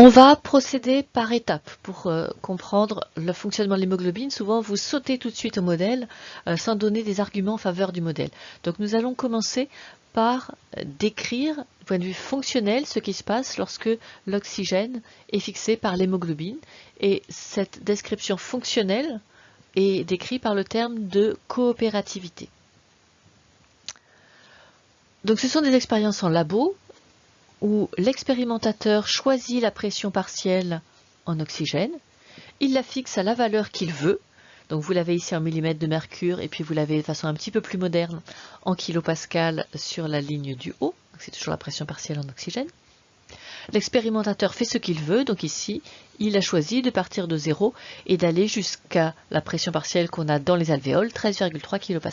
On va procéder par étapes pour comprendre le fonctionnement de l'hémoglobine. Souvent, vous sautez tout de suite au modèle sans donner des arguments en faveur du modèle. Donc nous allons commencer par décrire, du point de vue fonctionnel, ce qui se passe lorsque l'oxygène est fixé par l'hémoglobine. Et cette description fonctionnelle est décrite par le terme de coopérativité. Donc ce sont des expériences en labo où l'expérimentateur choisit la pression partielle en oxygène, il la fixe à la valeur qu'il veut, donc vous l'avez ici en millimètres de mercure et puis vous l'avez de façon un petit peu plus moderne en kilopascal sur la ligne du haut, c'est toujours la pression partielle en oxygène. L'expérimentateur fait ce qu'il veut, donc ici il a choisi de partir de 0 et d'aller jusqu'à la pression partielle qu'on a dans les alvéoles, 13,3 kPa.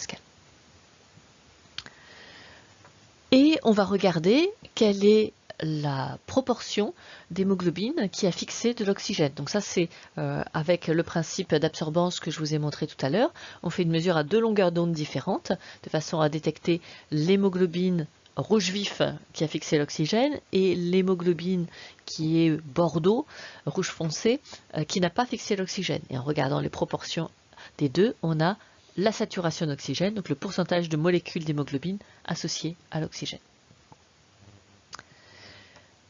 Et on va regarder quelle est la proportion d'hémoglobine qui a fixé de l'oxygène. Donc ça c'est avec le principe d'absorbance que je vous ai montré tout à l'heure. On fait une mesure à deux longueurs d'onde différentes de façon à détecter l'hémoglobine rouge vif qui a fixé l'oxygène et l'hémoglobine qui est bordeaux, rouge foncé, qui n'a pas fixé l'oxygène. Et en regardant les proportions des deux, on a la saturation d'oxygène, donc le pourcentage de molécules d'hémoglobine associées à l'oxygène.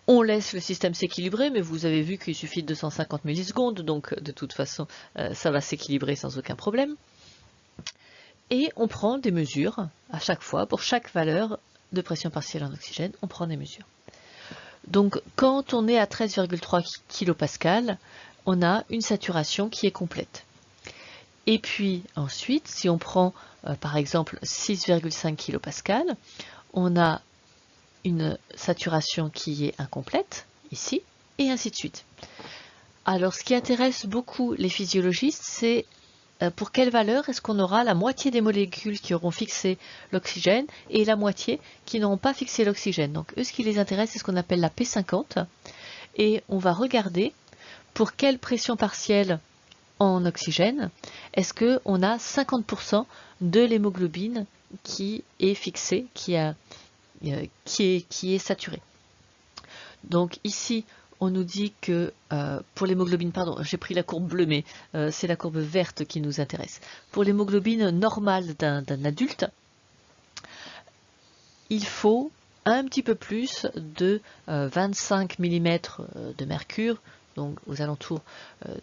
On laisse le système s'équilibrer, mais vous avez vu qu'il suffit de 250 millisecondes, donc de toute façon, ça va s'équilibrer sans aucun problème. Et on prend des mesures à chaque fois, pour chaque valeur de pression partielle en oxygène, on prend des mesures. Donc quand on est à 13,3 kPa, on a une saturation qui est complète. Et puis ensuite, si on prend par exemple 6,5 kPa, on a une saturation qui est incomplète, ici, et ainsi de suite. Alors ce qui intéresse beaucoup les physiologistes, c'est pour quelle valeur est-ce qu'on aura la moitié des molécules qui auront fixé l'oxygène et la moitié qui n'auront pas fixé l'oxygène. Donc eux, ce qui les intéresse, c'est ce qu'on appelle la P50, et on va regarder pour quelle pression partielle en oxygène, est-ce qu'on a 50% de l'hémoglobine qui est fixée, qui est saturée. Donc ici, on nous dit que pour l'hémoglobine, pardon, j'ai pris la courbe bleue, mais c'est la courbe verte qui nous intéresse. Pour l'hémoglobine normale d'un adulte, il faut un petit peu plus de 25 mm de mercure, donc aux alentours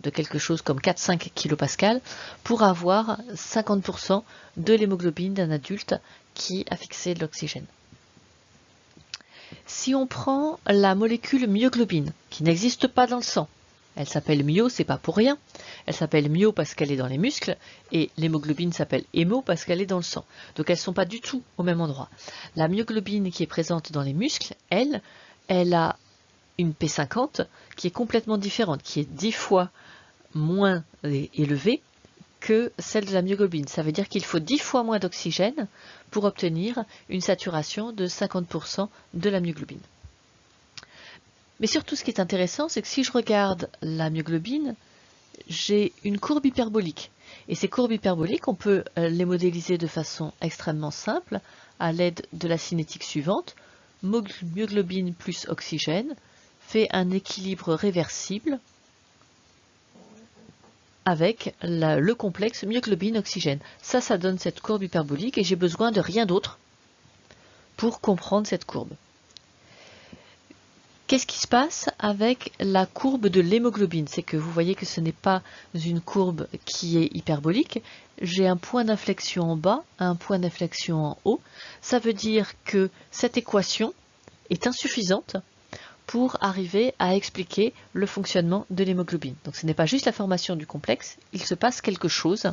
de quelque chose comme 4-5 kPa, pour avoir 50% de l'hémoglobine d'un adulte qui a fixé de l'oxygène. Si on prend la molécule myoglobine, qui n'existe pas dans le sang, elle s'appelle myo, c'est pas pour rien, elle s'appelle myo parce qu'elle est dans les muscles, et l'hémoglobine s'appelle hémo parce qu'elle est dans le sang. Donc elles ne sont pas du tout au même endroit. La myoglobine qui est présente dans les muscles, elle a une P50 qui est complètement différente, qui est 10 fois moins élevée que celle de la myoglobine. Ça veut dire qu'il faut 10 fois moins d'oxygène pour obtenir une saturation de 50% de la myoglobine. Mais surtout, ce qui est intéressant, c'est que si je regarde la myoglobine, j'ai une courbe hyperbolique. Et ces courbes hyperboliques, on peut les modéliser de façon extrêmement simple à l'aide de la cinétique suivante. Myoglobine plus oxygène fait un équilibre réversible avec le complexe myoglobine-oxygène. Ça donne cette courbe hyperbolique et j'ai besoin de rien d'autre pour comprendre cette courbe. Qu'est-ce qui se passe avec la courbe de l'hémoglobine? C'est que vous voyez que ce n'est pas une courbe qui est hyperbolique. J'ai un point d'inflexion en bas, un point d'inflexion en haut. Ça veut dire que cette équation est insuffisante pour arriver à expliquer le fonctionnement de l'hémoglobine. Donc ce n'est pas juste la formation du complexe, il se passe quelque chose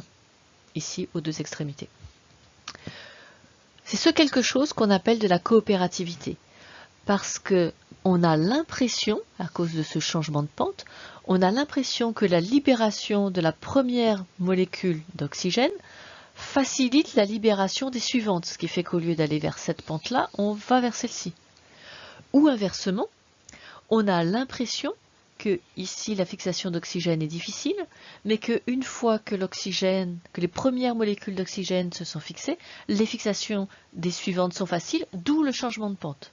ici aux deux extrémités. C'est ce quelque chose qu'on appelle de la coopérativité, parce que on a l'impression, à cause de ce changement de pente, on a l'impression que la libération de la première molécule d'oxygène facilite la libération des suivantes, ce qui fait qu'au lieu d'aller vers cette pente-là, on va vers celle-ci. Ou inversement, on a l'impression que ici la fixation d'oxygène est difficile, mais qu'une fois que les premières molécules d'oxygène se sont fixées, les fixations des suivantes sont faciles, d'où le changement de pente.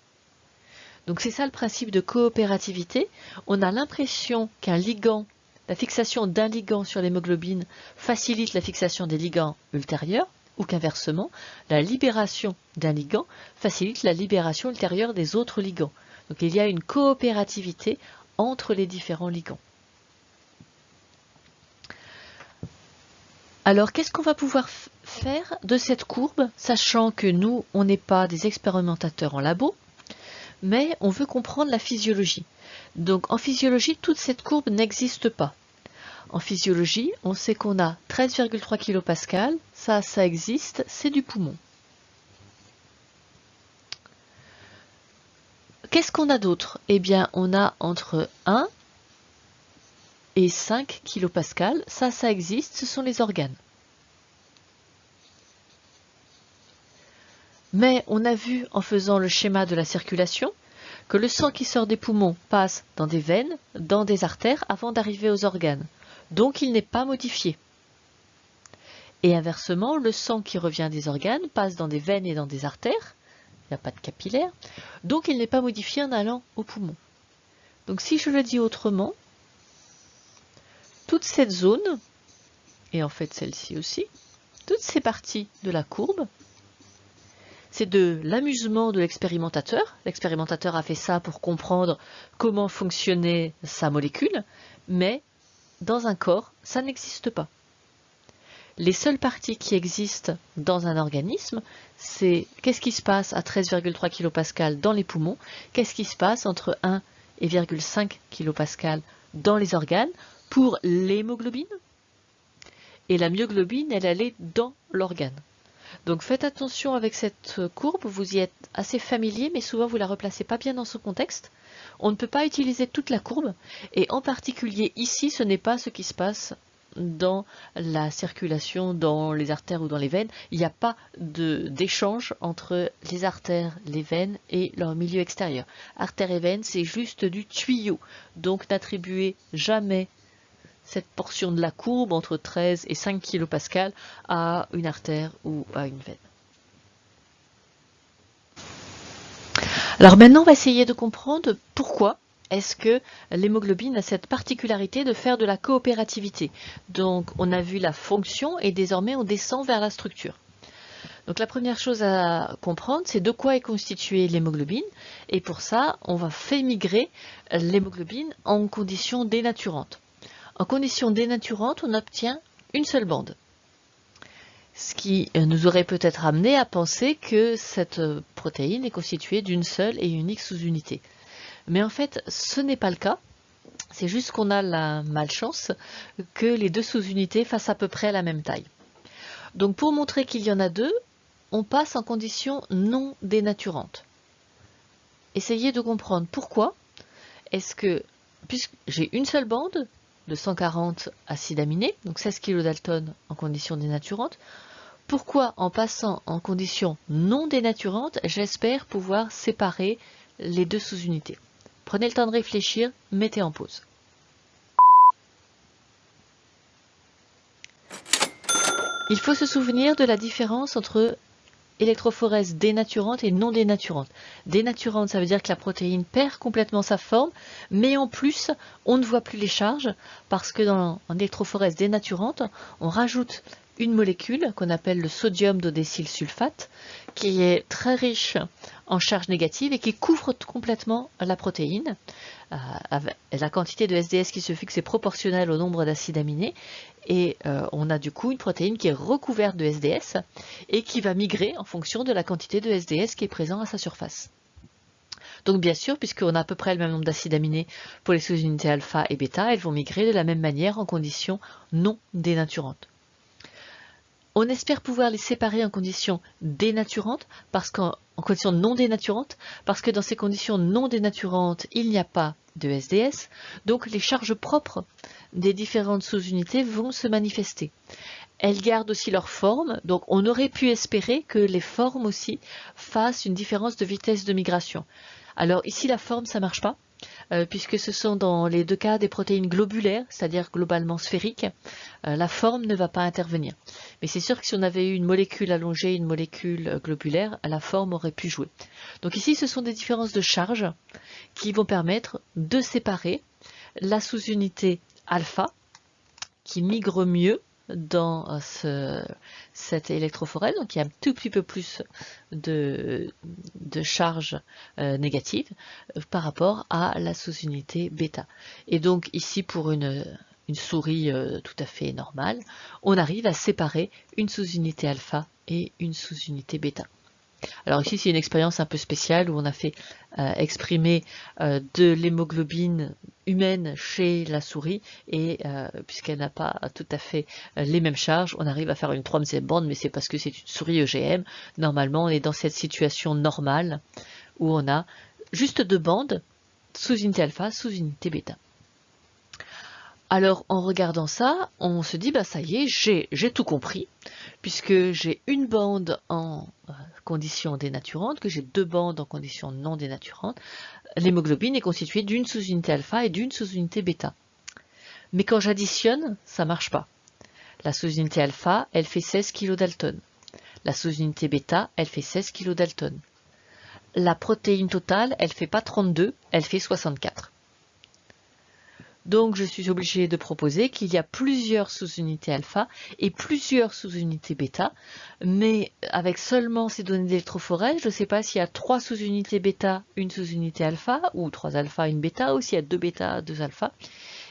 Donc c'est ça le principe de coopérativité. On a l'impression qu'un ligand, la fixation d'un ligand sur l'hémoglobine facilite la fixation des ligands ultérieurs, ou qu'inversement, la libération d'un ligand facilite la libération ultérieure des autres ligands. Donc il y a une coopérativité entre les différents ligands. Alors qu'est-ce qu'on va pouvoir faire de cette courbe, sachant que nous, on n'est pas des expérimentateurs en labo, mais on veut comprendre la physiologie. Donc en physiologie, toute cette courbe n'existe pas. En physiologie, on sait qu'on a 13,3 kPa, ça existe, c'est du poumon. Qu'est-ce qu'on a d'autre? Eh bien, on a entre 1 et 5 kPa, ça existe, ce sont les organes. Mais on a vu en faisant le schéma de la circulation que le sang qui sort des poumons passe dans des veines, dans des artères avant d'arriver aux organes. Donc il n'est pas modifié. Et inversement, le sang qui revient des organes passe dans des veines et dans des artères, il n'y a pas de capillaire, donc il n'est pas modifié en allant aux poumons. Donc si je le dis autrement, toute cette zone, et en fait celle-ci aussi, toutes ces parties de la courbe, c'est de l'amusement de l'expérimentateur. L'expérimentateur a fait ça pour comprendre comment fonctionnait sa molécule, mais dans un corps, ça n'existe pas. Les seules parties qui existent dans un organisme, c'est qu'est-ce qui se passe à 13,3 kPa dans les poumons, qu'est-ce qui se passe entre 1 et 0,5 kPa dans les organes pour l'hémoglobine, et la myoglobine, elle est dans l'organe. Donc faites attention avec cette courbe, vous y êtes assez familier, mais souvent vous ne la replacez pas bien dans son contexte. On ne peut pas utiliser toute la courbe, et en particulier ici, ce n'est pas ce qui se passe dans la circulation, dans les artères ou dans les veines. Il n'y a pas d'échange entre les artères, les veines et leur milieu extérieur. Artères et veines, c'est juste du tuyau, donc n'attribuez jamais cette portion de la courbe entre 13 et 5 kPa à une artère ou à une veine. Alors maintenant, on va essayer de comprendre pourquoi est-ce que l'hémoglobine a cette particularité de faire de la coopérativité. Donc on a vu la fonction et désormais on descend vers la structure. Donc la première chose à comprendre, c'est de quoi est constituée l'hémoglobine, et pour ça, on va faire migrer l'hémoglobine en conditions dénaturantes. En conditions dénaturantes, on obtient une seule bande. Ce qui nous aurait peut-être amené à penser que cette protéine est constituée d'une seule et unique sous-unité. Mais en fait, ce n'est pas le cas. C'est juste qu'on a la malchance que les deux sous-unités fassent à peu près la même taille. Donc pour montrer qu'il y en a deux, on passe en conditions non dénaturantes. Essayez de comprendre pourquoi est-ce que, puisque j'ai une seule bande, de 140 acides aminés, donc 16 kilodaltons en conditions dénaturantes. Pourquoi, en passant en conditions non dénaturantes, j'espère pouvoir séparer les deux sous-unités? Prenez le temps de réfléchir, mettez en pause. Il faut se souvenir de la différence entre électrophorèse dénaturante et non dénaturante. Dénaturante, ça veut dire que la protéine perd complètement sa forme, mais en plus, on ne voit plus les charges, parce que en électrophorèse dénaturante, on rajoute une molécule qu'on appelle le sodium dodécylsulfate, qui est très riche en charge négative et qui couvre complètement la protéine. La quantité de SDS qui se fixe est proportionnelle au nombre d'acides aminés, et on a du coup une protéine qui est recouverte de SDS et qui va migrer en fonction de la quantité de SDS qui est présent à sa surface. Donc bien sûr, puisqu'on a à peu près le même nombre d'acides aminés pour les sous-unités alpha et bêta, elles vont migrer de la même manière en conditions non dénaturantes. On espère pouvoir les séparer en conditions dénaturantes, en conditions non dénaturantes, parce que dans ces conditions non dénaturantes, il n'y a pas de SDS, donc les charges propres des différentes sous-unités vont se manifester. Elles gardent aussi leur forme, donc on aurait pu espérer que les formes aussi fassent une différence de vitesse de migration. Alors ici la forme ça ne marche pas, puisque ce sont dans les deux cas des protéines globulaires, c'est-à-dire globalement sphériques, la forme ne va pas intervenir. Mais c'est sûr que si on avait eu une molécule allongée, une molécule globulaire, la forme aurait pu jouer. Donc ici, ce sont des différences de charge qui vont permettre de séparer la sous-unité alpha, qui migre mieux dans cette électrophorèse, donc il y a un tout petit peu plus de charge négative par rapport à la sous-unité bêta. Et donc ici, pour une souris tout à fait normale, on arrive à séparer une sous-unité alpha et une sous-unité bêta. Alors ici, c'est une expérience un peu spéciale où on a fait exprimer de l'hémoglobine humaine chez la souris et puisqu'elle n'a pas tout à fait les mêmes charges, on arrive à faire une troisième bande, mais c'est parce que c'est une souris EGM. Normalement, on est dans cette situation normale où on a juste deux bandes, sous-unité alpha, sous-unité bêta. Alors en regardant ça, on se dit, bah ça y est, j'ai tout compris, puisque j'ai une bande en conditions dénaturantes, que j'ai deux bandes en conditions non dénaturantes. L'hémoglobine est constituée d'une sous-unité alpha et d'une sous-unité bêta. Mais quand j'additionne, ça ne marche pas. La sous-unité alpha, elle fait 16 kDa. La sous-unité bêta, elle fait 16 kDa. La protéine totale, elle ne fait pas 32, elle fait 64. Donc je suis obligée de proposer qu'il y a plusieurs sous-unités alpha et plusieurs sous-unités bêta, mais avec seulement ces données d'électrophorèse, je ne sais pas s'il y a 3 sous-unités bêta, une sous-unité alpha, ou 3 alpha, une bêta, ou s'il y a 2 bêta, 2 alpha.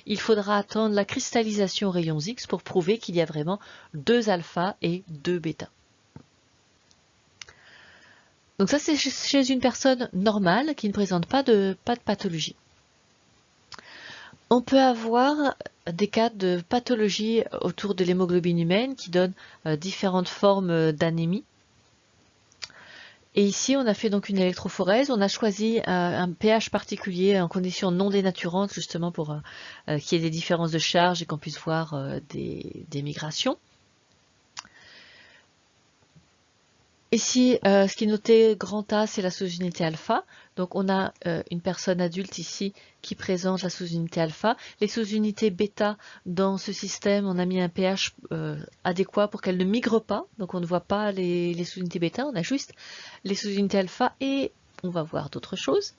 Il faudra attendre la cristallisation rayons X pour prouver qu'il y a vraiment 2 alpha et 2 bêta. Donc ça c'est chez une personne normale qui ne présente pas de pathologie. On peut avoir des cas de pathologie autour de l'hémoglobine humaine qui donnent différentes formes d'anémie. Et ici, on a fait donc une électrophorèse. On a choisi un pH particulier en conditions non dénaturantes, justement pour qu'il y ait des différences de charge et qu'on puisse voir des migrations. Ici, ce qui est noté grand A, c'est la sous-unité alpha. Donc on a une personne adulte ici qui présente la sous-unité alpha. Les sous-unités bêta dans ce système, on a mis un pH adéquat pour qu'elles ne migrent pas. Donc on ne voit pas les sous-unités bêta, on a juste les sous-unités alpha et on va voir d'autres choses.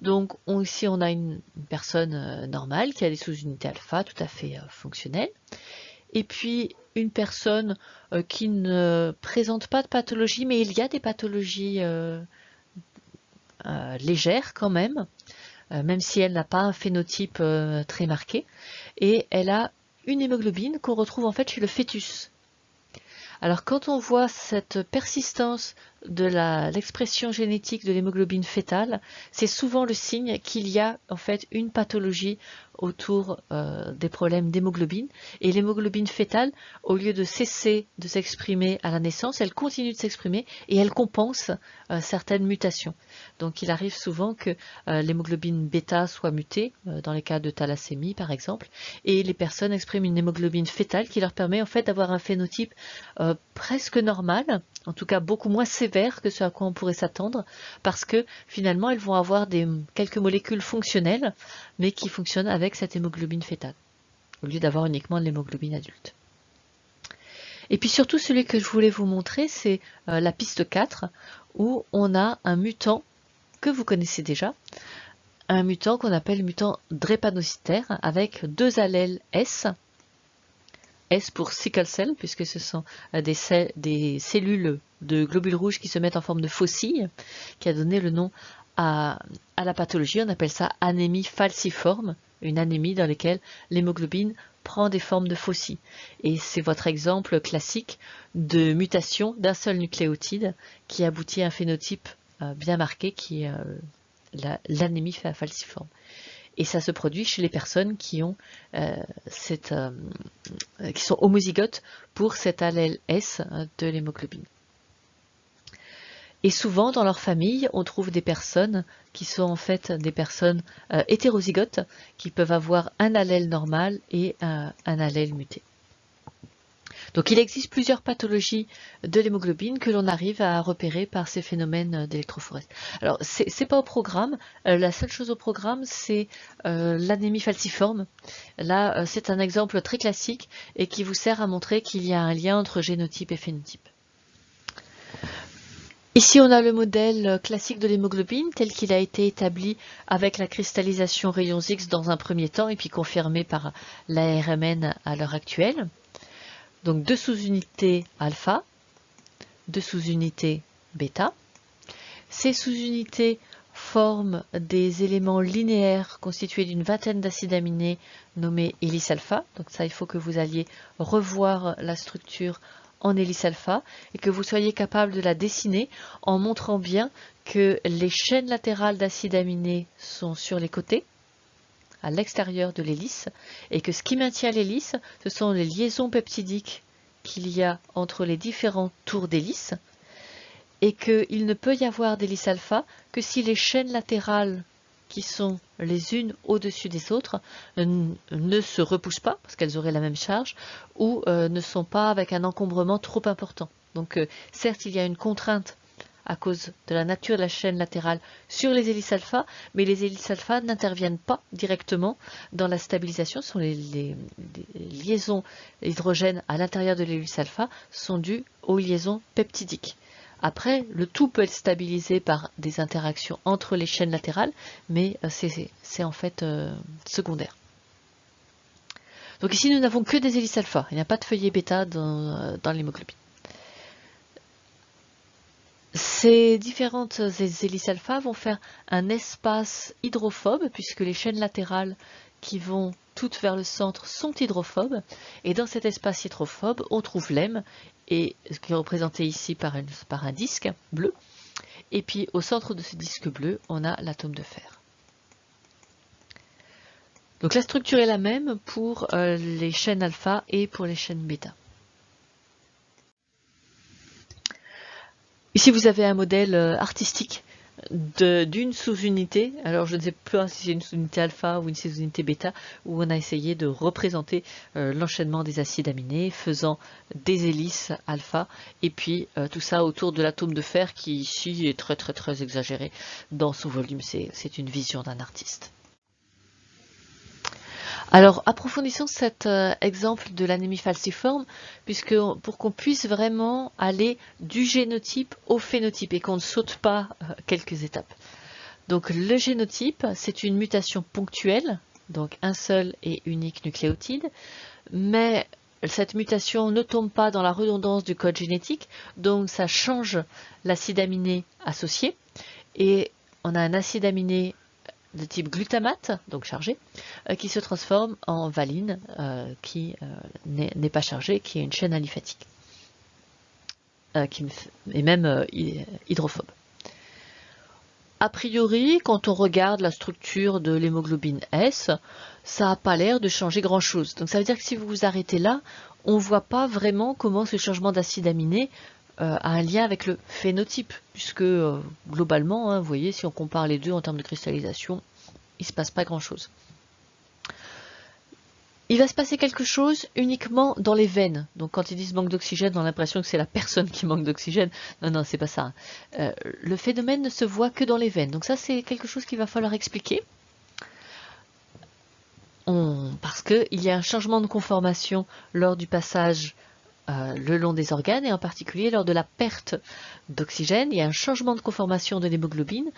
Donc ici on a une personne normale qui a des sous-unités alpha tout à fait fonctionnelles. Et puis une personne qui ne présente pas de pathologie, mais il y a des pathologies légères quand même, même si elle n'a pas un phénotype très marqué, et elle a une hémoglobine qu'on retrouve en fait chez le fœtus. Alors quand on voit cette persistance de l'expression génétique de l'hémoglobine fœtale, c'est souvent le signe qu'il y a en fait une pathologie autour des problèmes d'hémoglobine. Et l'hémoglobine fœtale, au lieu de cesser de s'exprimer à la naissance, elle continue de s'exprimer et elle compense certaines mutations. Donc il arrive souvent que l'hémoglobine bêta soit mutée, dans les cas de thalassémie par exemple, et les personnes expriment une hémoglobine fœtale qui leur permet en fait d'avoir un phénotype presque normal, en tout cas beaucoup moins sévère que ce à quoi on pourrait s'attendre, parce que finalement elles vont avoir quelques molécules fonctionnelles, mais qui fonctionnent avec cette hémoglobine fœtale, au lieu d'avoir uniquement de l'hémoglobine adulte. Et puis surtout celui que je voulais vous montrer, c'est la piste 4, où on a un mutant que vous connaissez déjà, un mutant qu'on appelle le mutant drépanocytaire, avec deux allèles S, S pour sickle cell, puisque ce sont des cellules de globules rouges qui se mettent en forme de faucilles, qui a donné le nom à la pathologie. On appelle ça anémie falciforme, une anémie dans laquelle l'hémoglobine prend des formes de faucilles. Et c'est votre exemple classique de mutation d'un seul nucléotide qui aboutit à un phénotype bien marqué qui est l'anémie falciforme. Et ça se produit chez les personnes qui ont qui sont homozygotes pour cet allèle S de l'hémoglobine. Et souvent dans leur famille, on trouve des personnes qui sont en fait des personnes hétérozygotes qui peuvent avoir un allèle normal et un allèle muté. Donc il existe plusieurs pathologies de l'hémoglobine que l'on arrive à repérer par ces phénomènes d'électrophorèse. Alors c'est pas au programme, la seule chose au programme c'est l'anémie falciforme. Là c'est un exemple très classique et qui vous sert à montrer qu'il y a un lien entre génotype et phénotype. Ici, on a le modèle classique de l'hémoglobine tel qu'il a été établi avec la cristallisation rayons X dans un premier temps et puis confirmé par l'ARMN à l'heure actuelle. Donc deux sous-unités alpha, deux sous-unités bêta. Ces sous-unités forment des éléments linéaires constitués d'une vingtaine d'acides aminés nommés hélice alpha. Donc ça, il faut que vous alliez revoir la structure en hélice alpha et que vous soyez capable de la dessiner en montrant bien que les chaînes latérales d'acides aminés sont sur les côtés, à l'extérieur de l'hélice, et que ce qui maintient l'hélice, ce sont les liaisons peptidiques qu'il y a entre les différents tours d'hélice, et qu'il ne peut y avoir d'hélice alpha que si les chaînes latérales qui sont les unes au-dessus des autres ne se repoussent pas, parce qu'elles auraient la même charge, ou ne sont pas avec un encombrement trop important. Donc certes, il y a une contrainte à cause de la nature de la chaîne latérale sur les hélices alpha, mais les hélices alpha n'interviennent pas directement dans la stabilisation. Ce sont les liaisons hydrogènes à l'intérieur de l'hélice alpha sont dues aux liaisons peptidiques. Après, le tout peut être stabilisé par des interactions entre les chaînes latérales, mais c'est en fait secondaire. Donc ici, nous n'avons que des hélices alpha. Il n'y a pas de feuillet bêta dans l'hémoglobine. Ces différentes hélices alpha vont faire un espace hydrophobe, puisque les chaînes latérales qui vont toutes vers le centre sont hydrophobes. Et dans cet espace hydrophobe, on trouve l'hème, et ce qui est représenté ici par un disque bleu. Et puis au centre de ce disque bleu, on a l'atome de fer. Donc la structure est la même pour les chaînes alpha et pour les chaînes bêta. Ici, vous avez un modèle artistique d'une sous-unité. Alors, je ne sais plus si c'est une sous-unité alpha ou une sous-unité bêta, où on a essayé de représenter l'enchaînement des acides aminés faisant des hélices alpha, et puis tout ça autour de l'atome de fer qui ici est très exagéré dans son volume. C'est une vision d'un artiste. Alors, approfondissons cet exemple de l'anémie falciforme, puisque pour qu'on puisse vraiment aller du génotype au phénotype et qu'on ne saute pas quelques étapes. Donc, le génotype, c'est une mutation ponctuelle, donc un seul et unique nucléotide, mais cette mutation ne tombe pas dans la redondance du code génétique, donc ça change l'acide aminé associé, et on a un acide aminé de type glutamate, donc chargé, qui se transforme en valine, qui n'est pas chargée, qui est une chaîne aliphatique, qui est même hydrophobe. A priori, quand on regarde la structure de l'hémoglobine S, ça n'a pas l'air de changer grand-chose. Donc ça veut dire que si vous vous arrêtez là, on ne voit pas vraiment comment ce changement d'acide aminé a un lien avec le phénotype, puisque globalement, vous voyez, si on compare les deux en termes de cristallisation, il ne se passe pas grand-chose. Il va se passer quelque chose uniquement dans les veines. Donc quand ils disent manque d'oxygène, on a l'impression que c'est la personne qui manque d'oxygène. Non, c'est pas ça. Le phénomène ne se voit que dans les veines. Donc ça, c'est quelque chose qu'il va falloir expliquer. Parce qu'il y a un changement de conformation lors du passage le long des organes, et en particulier lors de la perte d'oxygène. Il y a un changement de conformation de l'hémoglobine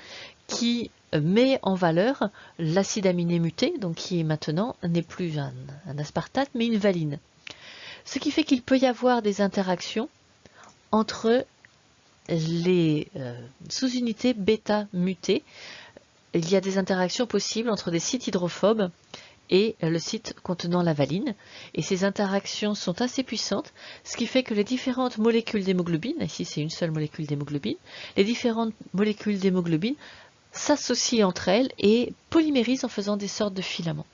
qui met en valeur l'acide aminé muté, donc qui maintenant n'est plus un aspartate, mais une valine. Ce qui fait qu'il peut y avoir des interactions entre les sous-unités bêta mutées. Il y a des interactions possibles entre des sites hydrophobes et le site contenant la valine. Et ces interactions sont assez puissantes, ce qui fait que les différentes molécules d'hémoglobine, ici c'est une seule molécule d'hémoglobine, les différentes molécules d'hémoglobine s'associent entre elles et polymérisent en faisant des sortes de filaments.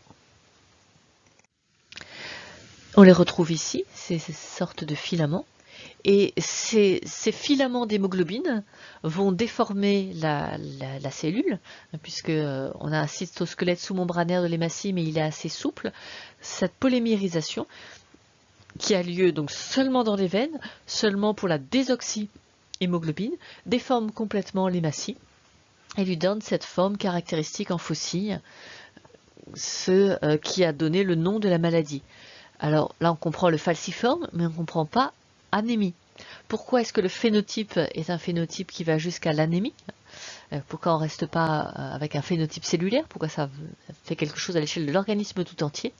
On les retrouve ici, ces sortes de filaments. Et ces filaments d'hémoglobine vont déformer la cellule, puisque on a un cytosquelette sous-membranaire de l'hématie, mais il est assez souple. Cette polymérisation qui a lieu donc seulement dans les veines, seulement pour la désoxyhémoglobine, déforme complètement l'hématie et lui donne cette forme caractéristique en faucille, ce qui a donné le nom de la maladie. Alors là, on comprend le falciforme, mais on ne comprend pas anémie. Pourquoi est-ce que le phénotype est un phénotype qui va jusqu'à l'anémie? Pourquoi on ne reste pas avec un phénotype cellulaire? Pourquoi ça fait quelque chose à l'échelle de l'organisme tout entier?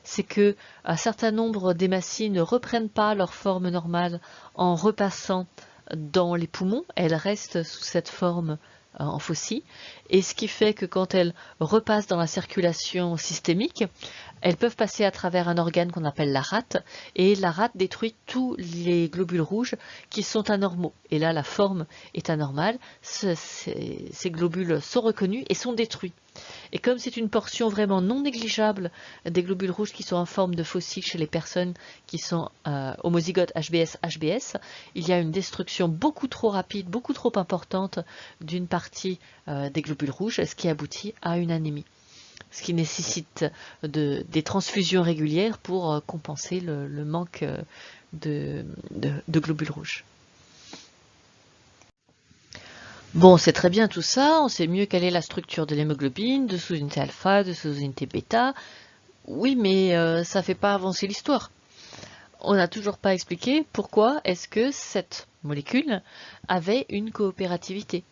C'est que un certain nombre d'hématies ne reprennent pas leur forme normale en repassant dans les poumons. Elles restent sous cette forme en faucille, et ce qui fait que quand elles repassent dans la circulation systémique, elles peuvent passer à travers un organe qu'on appelle la rate, et la rate détruit tous les globules rouges qui sont anormaux. Et là, la forme est anormale, ces globules sont reconnus et sont détruits. Et comme c'est une portion vraiment non négligeable des globules rouges qui sont en forme de fossiles chez les personnes qui sont homozygotes HBS, il y a une destruction beaucoup trop rapide, beaucoup trop importante d'une partie des globules rouges, ce qui aboutit à une anémie. Ce qui nécessite des transfusions régulières pour compenser le manque de globules rouges. Bon, c'est très bien tout ça, on sait mieux quelle est la structure de l'hémoglobine, de sous-unité alpha, de sous-unité bêta. Oui, mais ça ne fait pas avancer l'histoire. On n'a toujours pas expliqué pourquoi est-ce que cette molécule avait une coopérativité.